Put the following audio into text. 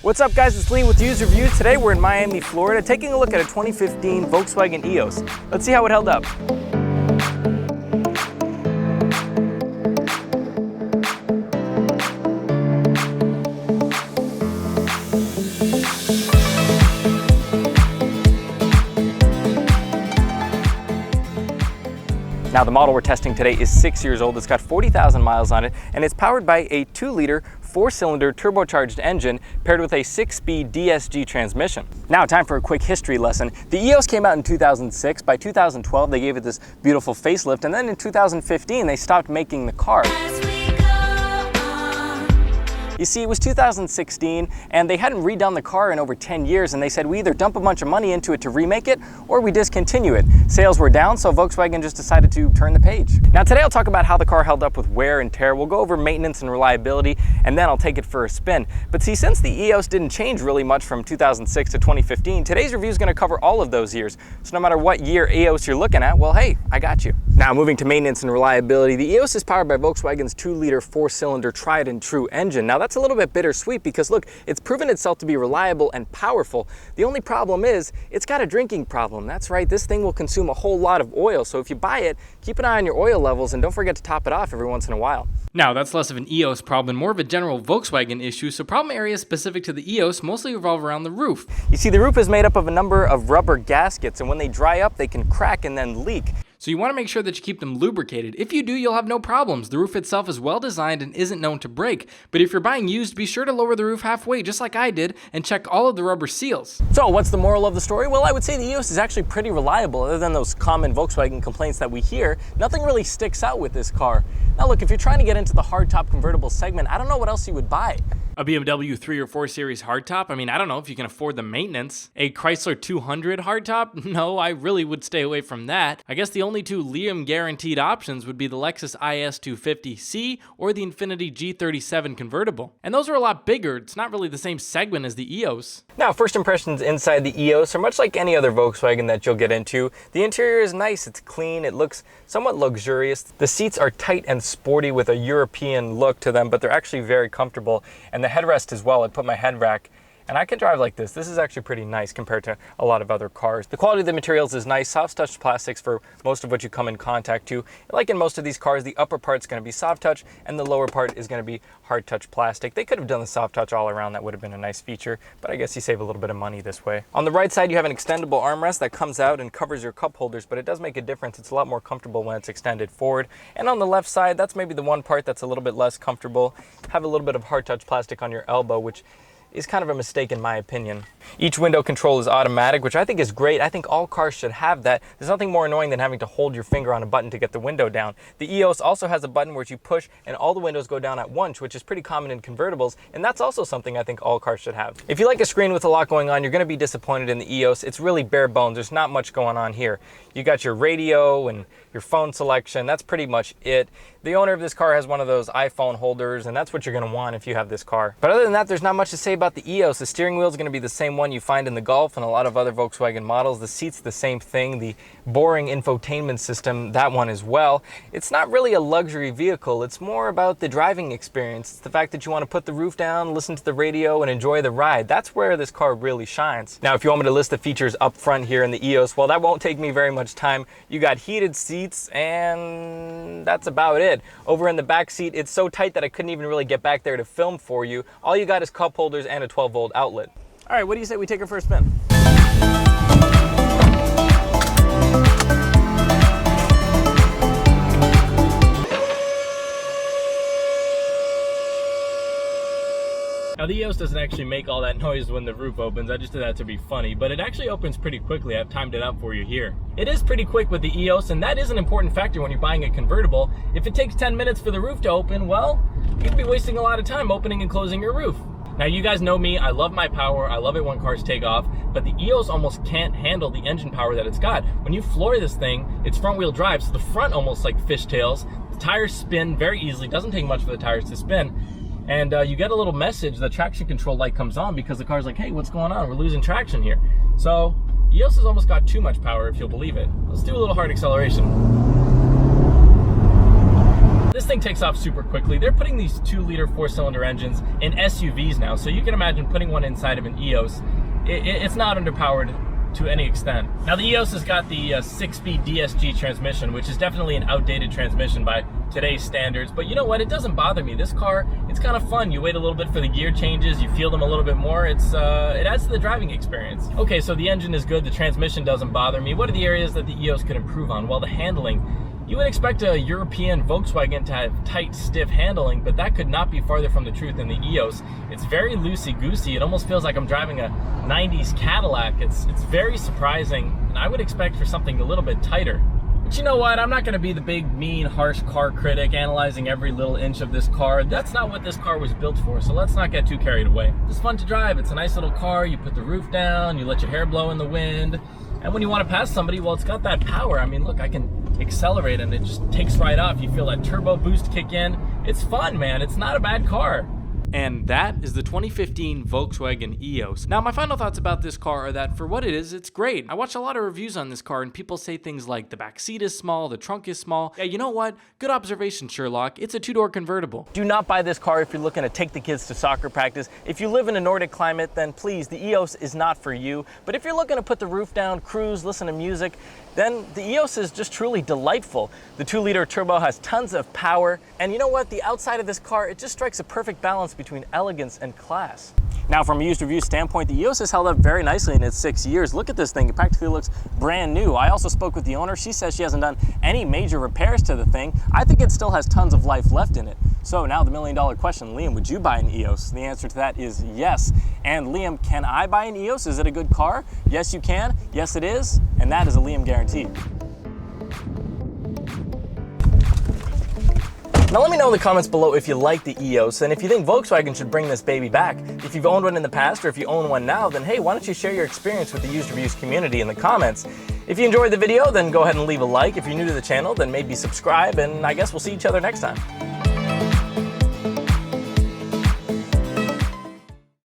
What's up guys, it's Lee with Used Review. Today we're in Miami, Florida, taking a look at a 2015 Volkswagen EOS. Let's see how it held up. Now the model we're testing today is 6 years old, it's got 40,000 miles on it, and it's powered by a 2-liter 4-cylinder turbocharged engine paired with a 6-speed DSG transmission. Now time for a quick history lesson. The EOS came out in 2006. By 2012 they gave it this beautiful facelift, and then in 2015 they stopped making the car. You see, it was 2016 and they hadn't redone the car in over 10 years, and they said we either dump a bunch of money into it to remake it or we discontinue it. Sales were down, so Volkswagen just decided to turn the page. Now today I'll talk about how the car held up with wear and tear. We'll go over maintenance and reliability, and then I'll take it for a spin. But see, since the EOS didn't change really much from 2006 to 2015, today's review is going to cover all of those years. So no matter what year EOS you're looking at, well hey, I got you. Now moving to maintenance and reliability, the EOS is powered by Volkswagen's 2-liter 4-cylinder tried and true engine. Now that's a little bit bittersweet because look, it's proven itself to be reliable and powerful. The only problem is it's got a drinking problem. That's right, this thing will consume a whole lot of oil. So if you buy it, keep an eye on your oil levels and don't forget to top it off every once in a while. Now, that's less of an EOS problem, more of a general Volkswagen issue, so problem areas specific to the EOS mostly revolve around the roof. You see, the roof is made up of a number of rubber gaskets, and when they dry up, they can crack and then leak. So you want to make sure that you keep them lubricated. If you do, you'll have no problems. The roof itself is well designed and isn't known to break. But if you're buying used, be sure to lower the roof halfway, just like I did, and check all of the rubber seals. So what's the moral of the story? Well, I would say the EOS is actually pretty reliable. Other than those common Volkswagen complaints that we hear, nothing really sticks out with this car. Now look, if you're trying to get into the hardtop convertible segment, I don't know what else you would buy. A BMW 3 or 4 Series hardtop? I mean, I don't know if you can afford the maintenance. A Chrysler 200 hardtop? No, I really would stay away from that. I guess the only two Liam guaranteed options would be the Lexus IS 250C or the Infiniti G37 convertible. And those are a lot bigger. It's not really the same segment as the EOS. Now, first impressions inside the EOS are much like any other Volkswagen that you'll get into. The interior is nice, it's clean, it looks somewhat luxurious. The seats are tight and sporty with a European look to them, but they're actually very comfortable. And the headrest as well, I put my head rack and I can drive like this. This is actually pretty nice compared to a lot of other cars. The quality of the materials is nice, soft touch plastics for most of what you come in contact to. Like in most of these cars, the upper part's gonna be soft touch and the lower part is gonna be hard touch plastic. They could have done the soft touch all around, that would have been a nice feature, but I guess you save a little bit of money this way. On the right side, you have an extendable armrest that comes out and covers your cup holders, but it does make a difference. It's a lot more comfortable when it's extended forward. And on the left side, that's maybe the one part that's a little bit less comfortable. Have a little bit of hard touch plastic on your elbow, which is kind of a mistake in my opinion. Each window control is automatic, which I think is great. I think all cars should have that. There's nothing more annoying than having to hold your finger on a button to get the window down. The EOS also has a button where you push and all the windows go down at once, which is pretty common in convertibles, and that's also something I think all cars should have. If you like a screen with a lot going on, you're going to be disappointed in the EOS. It's really bare bones. There's not much going on here. You got your radio and your phone selection. That's pretty much it. The owner of this car has one of those iPhone holders, and that's what you're going to want if you have this car. But other than that, there's not much to say about the EOS. The steering wheel is going to be the same one you find in the Golf and a lot of other Volkswagen models. The seat's the same thing. The boring infotainment system, that one as well. It's not really a luxury vehicle. It's more about the driving experience. It's the fact that you want to put the roof down, listen to the radio, and enjoy the ride. That's where this car really shines. Now, if you want me to list the features up front here in the EOS, well, that won't take me very much time. You got heated seats, and that's about it. Over in the back seat, it's so tight that I couldn't even really get back there to film for you. All you got is cup holders and a 12-volt outlet. All right, what do you say we take her for a spin? Now the EOS doesn't actually make all that noise when the roof opens. I just did that to be funny, but it actually opens pretty quickly. I've timed it out for you here. It is pretty quick with the EOS, and that is an important factor when you're buying a convertible. If it takes 10 minutes for the roof to open, well, you could be wasting a lot of time opening and closing your roof. Now you guys know me, I love my power, I love it when cars take off, but the EOS almost can't handle the engine power that it's got. When you floor this thing, it's front wheel drive, so the front almost like fishtails. The tires spin very easily, doesn't take much for the tires to spin. And you get a little message, the traction control light comes on because the car's like, hey, what's going on? We're losing traction here. So EOS has almost got too much power, if you'll believe it. Let's do a little hard acceleration. This thing takes off super quickly. They're putting these 2-liter 4-cylinder engines in SUVs now, so you can imagine putting one inside of an EOS. It's not underpowered to any extent. Now the EOS has got the 6-speed DSG transmission, which is definitely an outdated transmission by today's standards, but you know what, it doesn't bother me. This car, it's kind of fun. You wait a little bit for the gear changes, you feel them a little bit more. It adds to the driving experience. Okay, so the engine is good, the transmission doesn't bother me. What are the areas that the EOS could improve on? Well, the handling. You would expect a European Volkswagen to have tight, stiff handling, but that could not be farther from the truth in the EOS. It's very loosey-goosey. It almost feels like I'm driving a 90s Cadillac. It's very surprising, and I would expect for something a little bit tighter. But you know what? I'm not going to be the big, mean, harsh car critic analyzing every little inch of this car. That's not what this car was built for, so let's not get too carried away. It's fun to drive. It's a nice little car. You put the roof down, you let your hair blow in the wind, and when you want to pass somebody, well, it's got that power. I mean, look, I can accelerate and it just takes right off. You feel that turbo boost kick in. It's fun, man. It's not a bad car. And that is the 2015 Volkswagen EOS. Now, my final thoughts about this car are that for what it is, it's great. I watched a lot of reviews on this car and people say things like the back seat is small, the trunk is small. Yeah, you know what? Good observation, Sherlock. It's a 2-door convertible. Do not buy this car if you're looking to take the kids to soccer practice. If you live in a Nordic climate, then please, the EOS is not for you. But if you're looking to put the roof down, cruise, listen to music, then the EOS is just truly delightful. The 2-liter turbo has tons of power. And you know what? The outside of this car, it just strikes a perfect balance between elegance and class. Now, from a used review standpoint, the EOS has held up very nicely in its 6 years. Look at this thing, it practically looks brand new. I also spoke with the owner. She says she hasn't done any major repairs to the thing. I think it still has tons of life left in it. So now the $1 million question, Liam, would you buy an EOS? The answer to that is yes. And Liam, can I buy an EOS? Is it a good car? Yes, you can. Yes, it is. And that is a Liam guarantee. Now let me know in the comments below if you like the EOS and if you think Volkswagen should bring this baby back. If you've owned one in the past or if you own one now, then hey, why don't you share your experience with the used reviews community in the comments. If you enjoyed the video, then go ahead and leave a like. If you're new to the channel, then maybe subscribe, and I guess we'll see each other next time.